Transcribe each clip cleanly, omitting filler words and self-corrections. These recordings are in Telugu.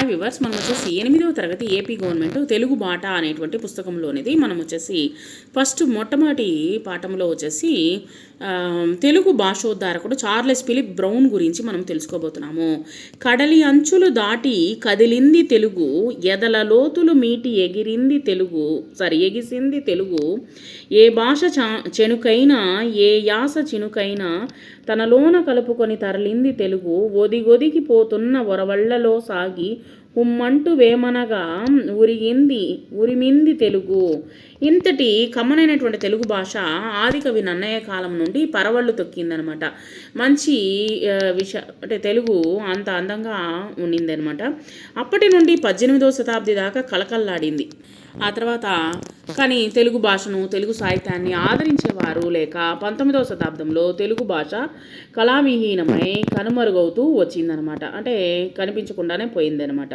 హాయ్ వివర్స్, మనం వచ్చేసి 8వ తరగతి ఏపీ గవర్నమెంట్ తెలుగు బాట అనేటువంటి పుస్తకంలోనిది మనం వచ్చేసి మొట్టమొదటి పాఠంలో వచ్చేసి తెలుగు భాషోద్ధారకుడు చార్లెస్ ఫిలిప్ బ్రౌన్ గురించి మనం తెలుసుకోబోతున్నాము. కడలి అంచులు దాటి కదిలింది తెలుగు, ఎదల లోతులు మీటి ఎగిసింది తెలుగు. ఏ భాష చెనుకైనా, ఏ యాస చినుకైనా తనలోన కలుపుకొని తరలింది తెలుగు. ఒదిగొదిగిపోతున్న వరవళ్లలో సాగి ఉమ్మంటూ వేమనగా ఉరిమింది తెలుగు. ఇంతటి కమ్మనైనటువంటి తెలుగు భాష ఆదికవి నన్నయ్య కాలం నుండి పరవళ్ళు తొక్కిందనమాట. మంచి అంటే తెలుగు అంత అందంగా ఉండిందనమాట. అప్పటి నుండి 18వ శతాబ్ది దాకా కళకళలాడింది. ఆ తర్వాత కానీ తెలుగు భాషను, తెలుగు సాహిత్యాన్ని ఆదరించేవారు లేక 19వ శతాబ్దంలో తెలుగు భాష కళావిహీనమై కనుమరుగవుతూ వచ్చిందనమాట. అంటే కనిపించకుండానే పోయిందనమాట.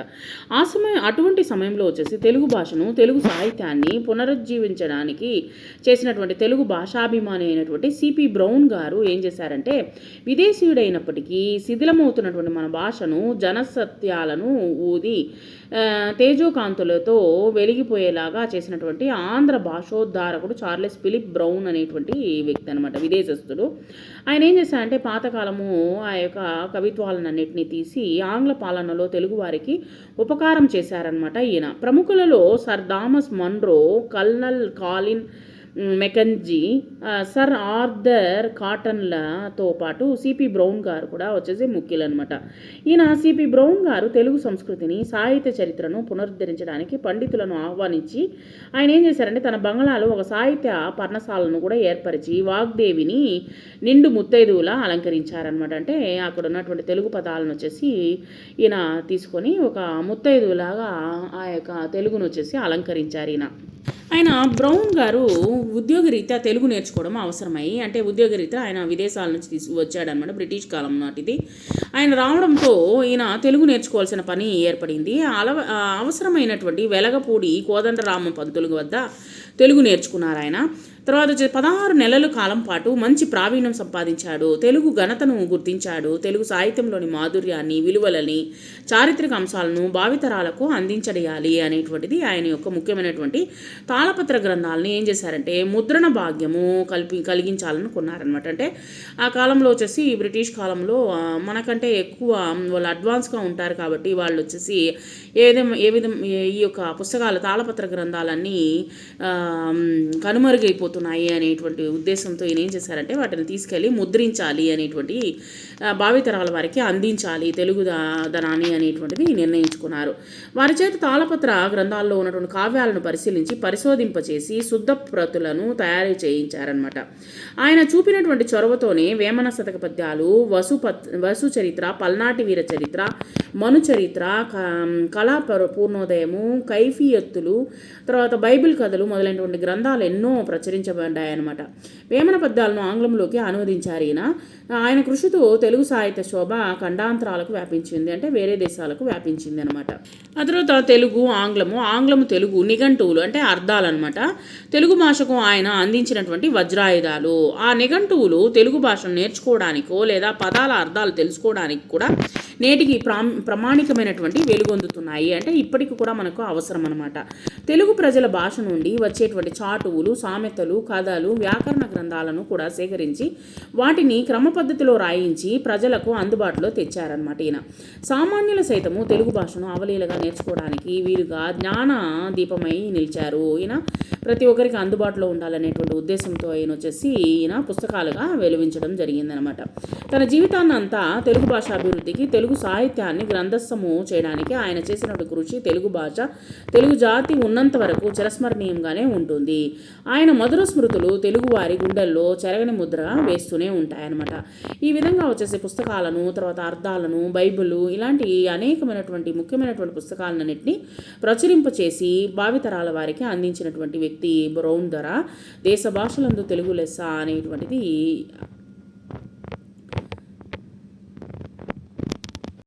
అటువంటి సమయంలో వచ్చేసి తెలుగు భాషను, తెలుగు సాహిత్యాన్ని పునరుజ్జీవించడానికి చేసినటువంటి తెలుగు భాషాభిమాని అయినటువంటి సిపి బ్రౌన్ గారు ఏం చేశారంటే, విదేశీయుడైనప్పటికీ శిథిలమవుతున్నటువంటి మన భాషను జనసత్యాలను ఊది తేజోకాంతులతో వెలిగిపోయేలాగా చేసినటువంటి ఆంధ్ర భాషోద్ధారకుడు చార్లెస్ ఫిలిప్ బ్రౌన్ అనేటువంటి వ్యక్తి అనమాట, విదేశస్థుడు. ఆయన ఏం చేశారంటే పాతకాలము ఆ యొక్క కవిత్వాలన్నింటినీ తీసి ఆంగ్ల పాలనలో తెలుగు వారికి ఉపకారం చేశారనమాట. ఈయన ప్రముఖులలో sir Thomas Munro, colonel కాలిన్ Mackenzie, sir Arthur కాటన్లతో పాటు సిపి బ్రౌన్ గారు కూడా వచ్చేసి ముఖ్యులనమాట. ఈయన సిపి బ్రౌన్ గారు తెలుగు సంస్కృతిని, సాహిత్య చరిత్రను పునరుద్ధరించడానికి పండితులను ఆహ్వానించి ఆయన ఏం చేశారంటే తన బంగ్లాలో ఒక సాహిత్య పర్ణశాలను కూడా ఏర్పరిచి వాగ్దేవిని నిండు ముత్తైదువులా అలంకరించారనమాట. అంటే అక్కడ ఉన్నటువంటి తెలుగు పదాలను వచ్చేసి ఈయన తీసుకొని ఒక ముత్తైదువులాగా ఆ యొక్క తెలుగును వచ్చేసి అలంకరించారు. ఆయన బ్రౌన్ గారు ఉద్యోగరీత్యా తెలుగు నేర్చుకోవడం అవసరమై, అంటే ఉద్యోగరీత్యా ఆయన విదేశాల నుంచి వచ్చాడనమాట. బ్రిటిష్ కాలం నాటిది. ఆయన రావడంతో ఈయన తెలుగు నేర్చుకోవాల్సిన పని ఏర్పడింది. అవసరమైనటువంటి వెలగపూడి కోదండరామ పంతులు వద్ద తెలుగు నేర్చుకున్నారు ఆయన. తర్వాత 16 నెలల కాలం పాటు మంచి ప్రావీణ్యం సంపాదించాడు. తెలుగు ఘనతను గుర్తించాడు. తెలుగు సాహిత్యంలోని మాధుర్యాన్ని, విలువలని, చారిత్రక అంశాలను భావితరాలకు అందించడేయాలి అనేటువంటిది ఆయన యొక్క ముఖ్యమైనటువంటి తాళపత్ర గ్రంథాలని ఏం చేశారంటే ముద్రణ భాగ్యము కలిగించాలనుకున్నారనమాట. అంటే ఆ కాలంలో వచ్చేసి బ్రిటిష్ కాలంలో మనకంటే ఎక్కువ వాళ్ళు అడ్వాన్స్గా ఉంటారు కాబట్టి వాళ్ళు వచ్చేసి ఈ యొక్క పుస్తకాలు, తాళపత్ర గ్రంథాలన్నీ కనుమరుగైపోతున్నాయి అనేటువంటి ఉద్దేశంతో ఈయన ఏం చేశారంటే వాటిని తీసుకెళ్ళి ముద్రించాలి అనేటువంటి భావితరాల వారికి అందించాలి తెలుగు ధనాన్ని అనేటువంటిది నిర్ణయించుకున్నారు. వారి చేత తాళపత్ర గ్రంథాల్లో ఉన్నటువంటి కావ్యాలను పరిశోధింపచేసి శుద్ధ ప్రతులను తయారు చేయించారనమాట. ఆయన చూపినటువంటి చొరవతోనే వేమన శతక పద్యాలు, వసు చరిత్ర, పల్నాటి వీర చరిత్ర, మను చరిత్ర, కళా పూర్ణోదయము, కైఫియత్తులు, తర్వాత బైబిల్ కథలు మొదలైనటువంటి గ్రంథాలు ఎన్నో ప్రచురించబడ్డాయన్నమాట. వేమన పద్యాలను ఆంగ్లంలోకి అనువదించారు ఈయన. ఆయన కృషితో తెలుగు సాహిత్య శోభ ఖండాంతరాలకు వ్యాపించింది, అంటే వేరే దేశాలకు వ్యాపించింది అనమాట. ఆ తర్వాత ఆంగ్లము తెలుగు నిఘంటువులు, అంటే అర్థాలు అనమాట. తెలుగు భాషకు ఆయన అందించినటువంటి వజ్రాయుధాలు. ఆ నిఘంటువులు తెలుగు భాషను నేర్చుకోవడానికో లేదా పదాల అర్థాలు తెలుసుకోవడానికి కూడా నేటికి ప్రామాణికమైనటువంటి వెలుగొందుతున్నాయి. అంటే ఇప్పటికి కూడా మనకు అవసరం అనమాట. తెలుగు ప్రజల భాష నుండి వచ్చేటువంటి చాటువులు, సామెతలు, కథలు, వ్యాకరణ గ్రంథాలను కూడా సేకరించి వాటిని క్రమ పద్ధతిలో రాయించి ప్రజలకు అందుబాటులో తెచ్చారనమాట. ఈయన సామాన్యుల సైతము తెలుగు భాషను అవలీలగా నేర్చుకోవడానికి వీలుగా జ్ఞాన దీపమై నిలిచారు. ఈయన ప్రతి ఒక్కరికి అందుబాటులో ఉండాలనేటువంటి ఉద్దేశంతో ఈయన పుస్తకాలుగా వెలువించడం జరిగిందనమాట. తన జీవితాన్ని అంతా తెలుగు భాష అభివృద్ధికి, తెలుగు సాహిత్యాన్ని గ్రంథస్థము చేయడానికి ఆయన చేసినటువంటి కృషి తెలుగు భాష, తెలుగు జాతి ఉన్నంత వరకు చిరస్మరణీయంగానే ఉంటుంది. ఆయన మధుర స్మృతులు తెలుగు వారి గుండెల్లో చెరగని ముద్ర వేస్తూనే ఉంటాయన్నమాట. ఈ విధంగా వచ్చేసి పుస్తకాలను, తర్వాత అర్థాలను, బైబిల్ ఇలాంటి అనేకమైనటువంటి ముఖ్యమైనటువంటి పుస్తకాలన్నింటినీ ప్రచురింపచేసి భావితరాల వారికి అందించినటువంటి వ్యక్తి బ్రౌన్ ద్వారా దేశ భాషలందు తెలుగు లెస్స అనేటువంటిది